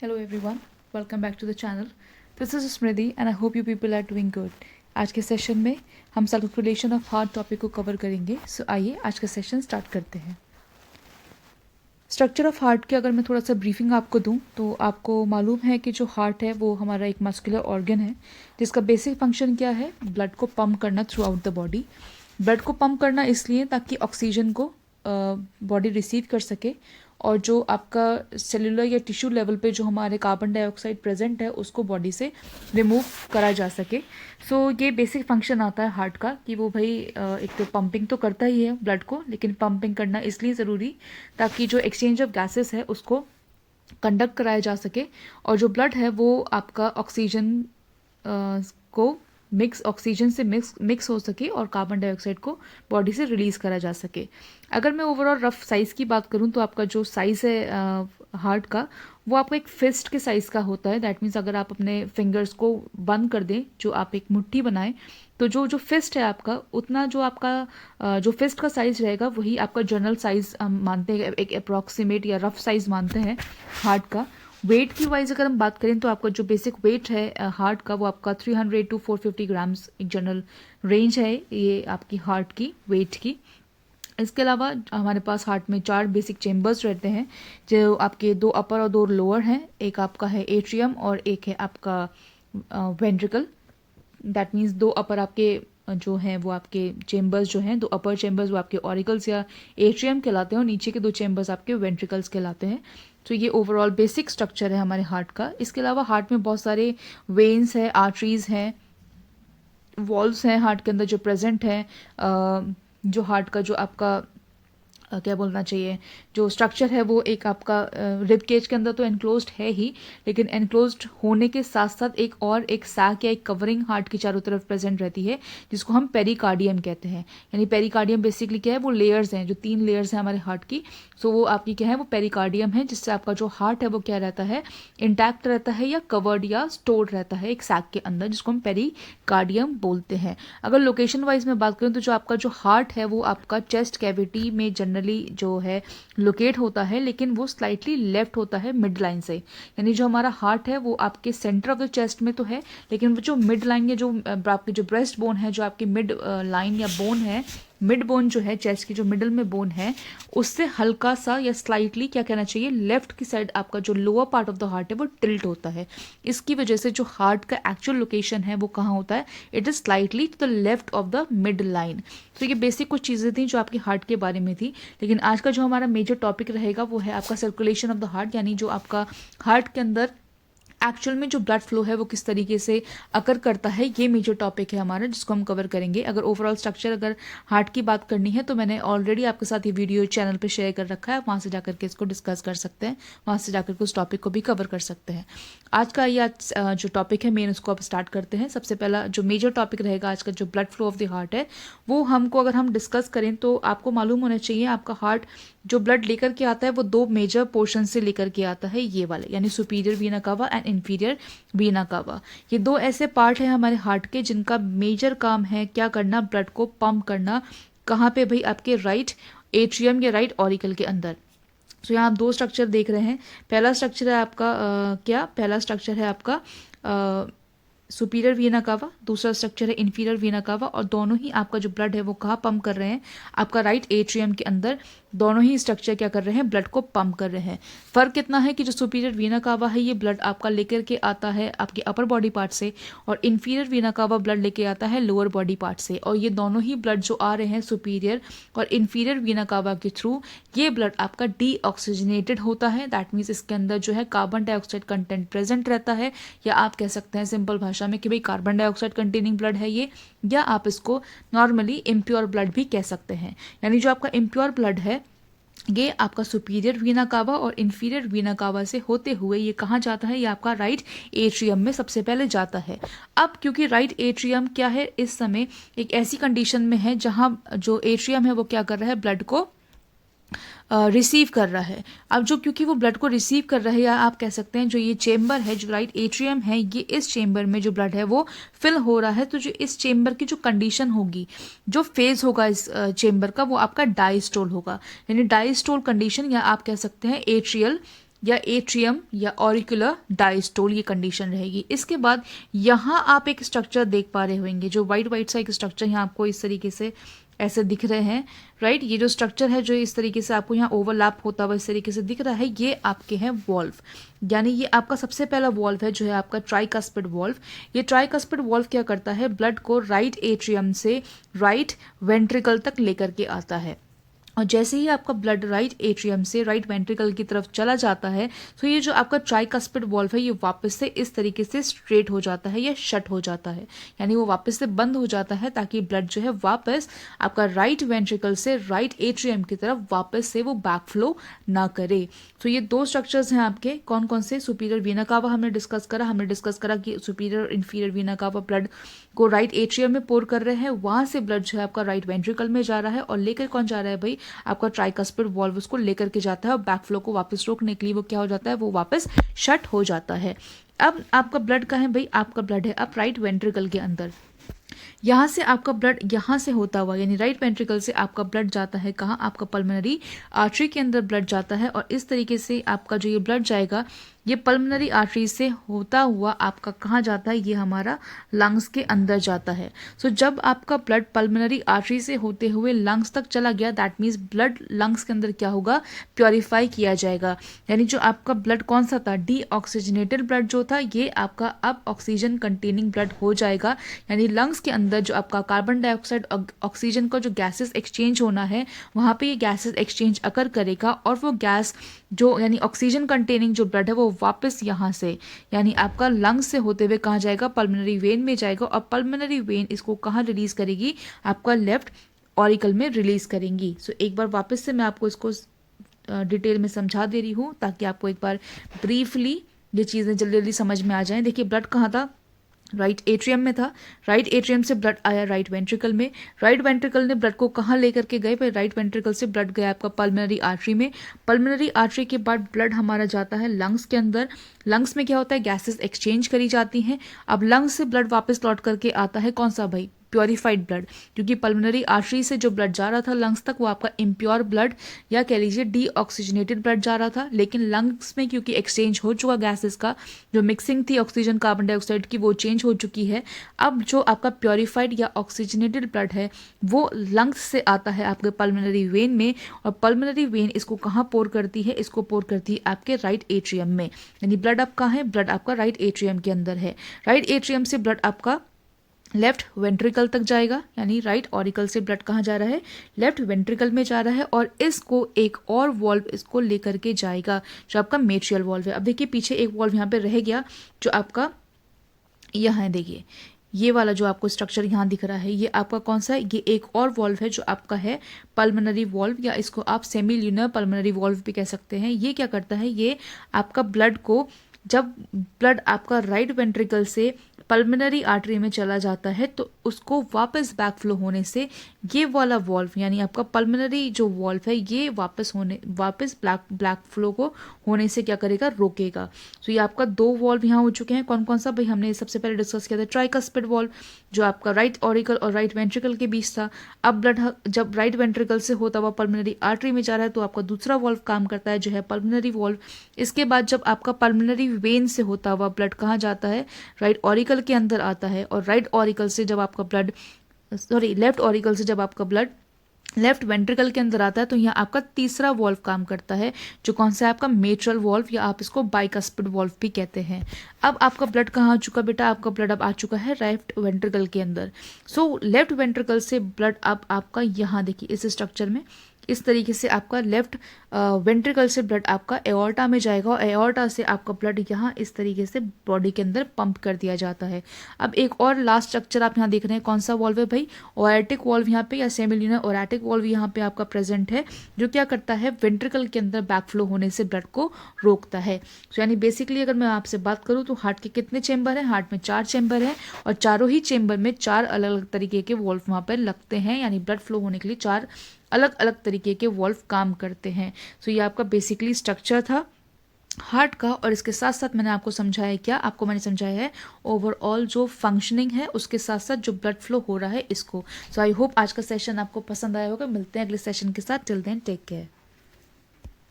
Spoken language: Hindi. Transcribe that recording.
Hello everyone, welcome back to the channel. This is Smriti and I hope you people are doing good. आज के सेशन में हम सर्कुलेशन ऑफ हार्ट टॉपिक को कवर करेंगे. सो आइए आज का सेशन स्टार्ट करते हैं. स्ट्रक्चर ऑफ हार्ट की अगर मैं थोड़ा सा ब्रीफिंग आपको दूं तो आपको मालूम है कि जो हार्ट है वो हमारा एक मस्कुलर ऑर्गन है जिसका बेसिक फंक्शन क्या है, ब्लड को पंप करना through out the body. Blood को पंप करना इसलिए ताकि ऑक्सीजन को बॉडी रिसीव कर सके और जो आपका सेलुलर या टिश्यू लेवल पे जो हमारे कार्बन डाइऑक्साइड प्रेजेंट है उसको बॉडी से रिमूव करा जा सके. सो ये बेसिक फंक्शन आता है हार्ट का कि वो भाई एक तो पंपिंग तो करता ही है ब्लड को, लेकिन पंपिंग करना इसलिए ज़रूरी ताकि जो एक्सचेंज ऑफ गैसेस है उसको कंडक्ट कराया जा सके और जो ब्लड है वो आपका ऑक्सीजन को ऑक्सीजन से मिक्स हो सके और कार्बन डाइऑक्साइड को बॉडी से रिलीज़ करा जा सके. अगर मैं ओवरऑल रफ साइज़ की बात करूं तो आपका जो साइज़ है हार्ट का वो आपका एक फिस्ट के साइज़ का होता है. दैट मीन्स अगर आप अपने फिंगर्स को बंद कर दें, जो आप एक मुट्ठी बनाएं, तो जो जो फिस्ट है आपका उतना जो आपका जो फिस्ट का साइज़ रहेगा वही आपका जनरल साइज़ मानते हैं, एक अप्रॉक्सीमेट या रफ साइज़ मानते हैं हार्ट का. वेट की वाइज अगर हम बात करें तो आपका जो बेसिक वेट है हार्ट का वो आपका 300 to 450 ग्राम्स एक जनरल रेंज है ये आपकी हार्ट की वेट की. इसके अलावा हमारे पास हार्ट में 4 बेसिक चेम्बर्स रहते हैं जो आपके 2 अपर और 2 लोअर हैं. एक आपका है एट्रियम और एक है आपका वेंट्रिकल. दैट मीन्स 2 अपर आपके जो हैं वो आपके चेम्बर्स जो हैं, 2 अपर चेम्बर्स वो आपके ऑरिकल्स या एट्रियम कहलाते हैं और नीचे के 2 चेम्बर्स आपके वेंट्रिकल्स कहलाते हैं. तो ये ओवरऑल बेसिक स्ट्रक्चर है हमारे हार्ट का. इसके अलावा हार्ट में बहुत सारे वेन्स हैं, आर्टरीज हैं, वॉल्व्स हैं हार्ट के अंदर जो प्रेजेंट हैं. जो हार्ट का जो आपका क्या बोलना चाहिए, जो स्ट्रक्चर है वो एक आपका रिब केज के अंदर तो एनक्लोज्ड है ही, लेकिन एनक्लोज्ड होने के साथ साथ एक सैक या एक कवरिंग हार्ट की चारों तरफ प्रेजेंट रहती है जिसको हम पेरिकार्डियम कहते हैं. यानी पेरिकार्डियम बेसिकली क्या है, वो लेयर्स हैं, जो 3 लेयर्स हैं हमारे हार्ट की. सो वो आपकी क्या है, वो पेरिकार्डियम है जिससे आपका जो हार्ट है वो क्या रहता है, इंटैक्ट रहता है या कवर्ड या स्टोर्ड रहता है एक सैक के अंदर, जिसको हम पेरिकार्डियम बोलते हैं. अगर लोकेशन वाइज में बात करें तो जो आपका जो हार्ट है वो आपका चेस्ट कैविटी में जनरली जो है लोकेट होता है, लेकिन वो स्लाइटली लेफ्ट होता है मिड लाइन से. यानी जो हमारा हार्ट है वो आपके सेंटर ऑफ द चेस्ट में तो है, लेकिन वो जो मिड लाइन या जो आपकी जो ब्रेस्ट बोन है, जो आपकी मिड लाइन या बोन है, मिड बोन जो है चेस्ट की जो मिडल में बोन है, उससे हल्का सा या स्लाइटली क्या कहना चाहिए, लेफ्ट की साइड आपका जो lower part of the heart है वो टिल्ट होता है. इसकी वजह से जो हार्ट का एक्चुअल लोकेशन है वो कहाँ होता है, it is slightly to the left of the mid line. तो ये बेसिक कुछ चीज़ें थी जो आपकी हार्ट के बारे में थी. लेकिन आज का जो हमारा मेजर टॉपिक रहेगा वो है आपका सर्कुलेशन ऑफ द हार्ट, यानी जो आपका हार्ट के अंदर एक्चुअल में जो ब्लड फ्लो है वो किस तरीके से अकर करता है, ये मेजर टॉपिक है हमारा जिसको हम कवर करेंगे. अगर ओवरऑल स्ट्रक्चर अगर हार्ट की बात करनी है तो मैंने ऑलरेडी आपके साथ ये वीडियो चैनल पे शेयर कर रखा है, वहाँ से जाकर के इसको डिस्कस कर सकते हैं, वहाँ से जाकर के उस टॉपिक को भी कवर कर सकते हैं. आज का ये जो टॉपिक है मेन, उसको अब स्टार्ट करते हैं. सबसे पहला जो मेजर टॉपिक रहेगा आज का, जो blood flow of the heart है, वो हमको अगर हम डिस्कस करें तो आपको मालूम होना चाहिए आपका हार्ट जो ब्लड लेकर के आता है वो 2 मेजर पोर्शन से लेकर के आता है, ये वाले, यानी सुपीरियर वीना कावा एंड इंफीरियर वीना कावा. ये 2 ऐसे पार्ट हैं हमारे हार्ट के जिनका मेजर काम है क्या करना, ब्लड को पंप करना. कहाँ पे भाई, आपके राइट एट्रियम या राइट ऑरिकल के अंदर. तो यहाँ आप 2 स्ट्रक्चर देख रहे हैं. पहला स्ट्रक्चर है आपका पहला स्ट्रक्चर है आपका सुपीरियर वीना कावा, दूसरा स्ट्रक्चर है इंफीरियर वीना कावा, और दोनों ही आपका जो ब्लड है वो कहाँ पंप कर रहे हैं, आपका राइट एट्रियम के अंदर. दोनों ही स्ट्रक्चर क्या कर रहे हैं, ब्लड को पंप कर रहे हैं. फर्क कितना है कि जो सुपीरियर वीना कावा है ये ब्लड आपका लेकर के आता है आपके अपर बॉडी पार्ट से, और इंफीरियर वीना कावा ब्लड लेके आता है लोअर बॉडी पार्ट से. और ये दोनों ही ब्लड जो आ रहे हैं सुपीरियर और इंफीरियर वीना कावा के थ्रू, ये ब्लड आपका डीऑक्सीजनेटेड होता है. दैट मीन्स इसके अंदर जो है कार्बन डाइऑक्साइड कंटेंट प्रेजेंट रहता है, या आप कह सकते हैं सिंपल भाषा में कि भाई कार्बन डाइऑक्साइड कंटेनिंग ब्लड है ये, या आप इसको नॉर्मली इम्प्योर ब्लड भी कह सकते हैं. यानी जो आपका इम्प्योर ब्लड है ये आपका सुपीरियर वीना कावा और इंफीरियर वीना कावा से होते हुए ये कहाँ जाता है, ये आपका राइट एट्रियम में सबसे पहले जाता है. अब क्योंकि राइट एट्रियम क्या है, इस समय एक ऐसी कंडीशन में है जहाँ जो एट्रियम है वो क्या कर रहा है, ब्लड को रिसीव कर रहा है. अब जो क्योंकि वो ब्लड को रिसीव कर रहा है, या आप कह सकते हैं जो ये चेम्बर है, जो राइट एट्रियम है, ये इस चेम्बर में जो ब्लड है वो फिल हो रहा है. तो जो इस चेम्बर की जो कंडीशन होगी, जो फेज होगा इस चेम्बर का, वो आपका डायस्टोल होगा. यानी डायस्टोल कंडीशन, या आप कह सकते हैं एट्रियल या एट्रियम या ऑरिकुलर डायस्टोल, ये कंडीशन रहेगी। इसके बाद यहाँ आप एक स्ट्रक्चर देख पा रहे होंगे, जो वाइट वाइट सा एक स्ट्रक्चर यहाँ आपको इस तरीके से ऐसे दिख रहे हैं, राइट। ये जो स्ट्रक्चर है जो इस तरीके से आपको यहाँ ओवरलैप होता हुआ इस तरीके से दिख रहा है, ये आपके हैं वॉल्व, यानी ये आपका सबसे पहला वॉल्व है जो है आपका ट्राइकस्पिड वॉल्व। ये ट्राइकस्पिड वॉल्व क्या करता है, ब्लड को राइट एट्रियम से राइट वेंट्रिकल तक लेकर के आता है, और जैसे ही आपका ब्लड राइट एट्रियम से राइट वेंट्रिकल की तरफ चला जाता है, तो ये जो आपका ट्राइकस्पिड वॉल्व है ये वापस से इस तरीके से स्ट्रेट हो जाता है या शट हो जाता है, यानी वो वापस से बंद हो जाता है, ताकि ब्लड जो है वापस आपका राइट वेंट्रिकल से राइट एट्रियम की तरफ वापस से वो बैक फ्लो ना करे। तो ये दो स्ट्रक्चर्स हैं आपके, कौन कौन से, सुपीरियर वीना कावा हमने डिस्कस करा कि सुपीरियर इंफीरियर वीना कावा ब्लड को राइट एट्रियम में पोर कर रहे हैं, वहां से ब्लड जो है आपका राइट वेंट्रिकल में जा रहा है, और लेकर कौन जा रहा है भाई, आपका ट्राइकस्पिड वॉल्व उसको लेकर के जाता है, और बैक फ्लो को वापस रोकने के लिए वो क्या हो जाता है, वो वापस शट हो जाता है। अब आपका ब्लड का है भाई, आपका ब्लड है अब राइट वेंट्रिकल के अंदर, यहाँ से आपका ब्लड यहाँ से होता हुआ, यानी राइट वेंट्रिकल से आपका ब्लड जाता है कहाँ, आपका पल्मोनरी आर्टरी के अंदर ब्लड जाता है, और इस तरीके से आपका जो ये ब्लड जाएगा ये पल्मोनरी आर्टरी से होता हुआ आपका कहाँ जाता है, ये हमारा लंग्स के अंदर जाता है। सो जब आपका ब्लड पल्मोनरी आर्टरी से होते हुए लंग्स तक चला गया, दैट मीन्स ब्लड लंग्स के अंदर क्या होगा, प्योरीफाई किया जाएगा, यानी जो आपका ब्लड कौन सा था, डीऑक्सीजनेटेड ब्लड जो था, ये आपका अब ऑक्सीजन कंटेनिंग ब्लड हो जाएगा, यानी लंग्स के अंदर जो आपका कार्बन डाइऑक्साइड ऑक्सीजन का जो गैसेस एक्सचेंज होना है, वहाँ पे ये गैसेस एक्सचेंज अकर करेगा, और वो गैस जो यानी ऑक्सीजन कंटेनिंग जो ब्लड है वो वापस यहाँ से यानी आपका लंग्स से होते हुए कहाँ जाएगा, पल्मोनरी वेन में जाएगा, और पल्मोनरी वेन इसको कहाँ रिलीज करेगी, आपका लेफ्ट ऑरिकल में रिलीज करेंगी। सो एक बार वापस से मैं आपको इसको डिटेल में समझा दे रही हूँ, ताकि आपको एक बार ब्रीफली ये चीज़ें जल्दी जल्दी समझ में आ जाएं। देखिए ब्लड कहाँ था, राइट एट्रियम में था, राइट एट्रियम से ब्लड आया राइट वेंट्रिकल में, राइट वेंट्रिकल ने ब्लड को कहाँ लेकर के गए, राइट वेंट्रिकल से ब्लड गया आपका पल्मोनरी आर्टरी में, पल्मोनरी आर्टरी के बाद ब्लड हमारा जाता है लंग्स के अंदर, लंग्स में क्या होता है, गैसेस एक्सचेंज करी जाती हैं, अब लंग्स से ब्लड वापस लौट करके आता है कौन सा भाई, प्योरीफाइड ब्लड, क्योंकि पल्मोनरी आर्टरी से जो ब्लड जा रहा था लंग्स तक वो आपका इम्प्योर ब्लड या कह लीजिए डीऑक्सीजनेटेड ब्लड जा रहा था, लेकिन लंग्स में क्योंकि एक्सचेंज हो चुका गैसेस का, जो मिक्सिंग थी ऑक्सीजन कार्बन डाइऑक्साइड की वो चेंज हो चुकी है, अब जो आपका प्योरीफाइड या ऑक्सीजनेटेड ब्लड है वो लंग्स से आता है आपके पल्मोनरी वेन में, और पल्मोनरी वेन इसको कहाँ पोर करती है, इसको पोर करती है आपके राइट एट्रियम में, यानी ब्लड अब कहाँ है, ब्लड आपका राइट एट्रियम के अंदर है, राइट एट्रियम से ब्लड आपका लेफ्ट वेंट्रिकल तक जाएगा, यानी राइट ऑरिकल से ब्लड कहाँ जा रहा है, लेफ्ट वेंट्रिकल में जा रहा है, और इसको एक और वॉल्व इसको लेकर के जाएगा जो आपका मेट्रियल वॉल्व है। अब देखिए पीछे एक वॉल्व यहाँ पे रह गया जो आपका यहाँ है, देखिए ये वाला जो आपको स्ट्रक्चर यहाँ दिख रहा है ये आपका कौन सा है, ये एक और वॉल्व है जो आपका है पल्मोनरी वॉल्व, या इसको आप सेमील्यूनर पल्मोनरी वॉल्व भी कह सकते हैं। ये क्या करता है, ये आपका ब्लड को, जब ब्लड आपका राइट वेंट्रिकल से पल्मोनरी आर्टरी में चला जाता है तो उसको वापस बैक फ्लो होने से ये वाला वॉल्व यानी आपका पल्मोनरी जो वॉल्व है ये वापस ब्लैक फ्लो को होने से क्या करेगा, रोकेगा। तो ये आपका दो वॉल्व यहाँ हो चुके हैं, कौन कौन सा भाई, हमने सबसे पहले डिस्कस किया था ट्राइकस्पिड वॉल्व जो आपका राइट ऑरिकल और राइट वेंट्रिकल के बीच था। अब ब्लड जब राइट वेंट्रिकल से होता हुआ पल्मोनरी आर्टरी में जा रहा है तो आपका दूसरा वॉल्व काम करता है जो है पल्मोनरी वॉल्व। इसके बाद जब आपका पल्मोनरी वेन से होता हुआ ब्लड कहाँ जाता है, राइट ऑरिकल के अंदर आता है, और राइट ऑरिकल से जब आपका ब्लड लेफ्ट ऑरिकल से जब आपका ब्लड लेफ्ट वेंट्रिकल के अंदर आता है तो यहाँ आपका तीसरा वॉल्व काम करता है जो कौन सा है आपका मेट्रल वॉल्व, या आप इसको बाइकस्पिड वॉल्व भी कहते हैं। अब आपका ब्लड कहाँ आ चुका बेटा, आपका ब्लड अब आ चुका है राइट वेंट्रिकल के अंदर। सो लेफ्ट वेंट्रिकल से ब्लड अब आपका यहाँ देखिए इस स्ट्रक्चर में इस तरीके से आपका लेफ्ट वेंट्रिकल से ब्लड आपका एओर्टा में जाएगा, और एओर्टा से आपका ब्लड यहाँ इस तरीके से बॉडी के अंदर पंप कर दिया जाता है। अब एक और लास्ट स्ट्रक्चर आप यहाँ देख रहे हैं, कौन सा वॉल्व है भाई, ओएटिक वॉल्व यहाँ पे या सेमिल्यूनर ओएटिक वॉल्व यहाँ पे आपका प्रेजेंट है, जो क्या करता है वेंट्रिकल के अंदर बैक फ्लो होने से ब्लड को रोकता है। तो यानी बेसिकली अगर मैं आपसे बात करूँ तो हार्ट के कितने चेंबर हैं, हार्ट में 4 चेंबर हैं, और चारों ही चेंबर में 4 अलग अलग तरीके के वॉल्व वहाँ पर लगते हैं, यानी ब्लड फ्लो होने के लिए 4 अलग अलग तरीके के वॉल्व काम करते हैं। सो ये आपका बेसिकली स्ट्रक्चर था हार्ट का, और इसके साथ साथ मैंने आपको समझाया क्या, आपको मैंने समझाया है ओवरऑल जो फंक्शनिंग है उसके साथ साथ जो ब्लड फ्लो हो रहा है इसको। सो आई होप आज का सेशन आपको पसंद आया होगा। मिलते हैं अगले सेशन के साथ, टिल देन टेक केयर।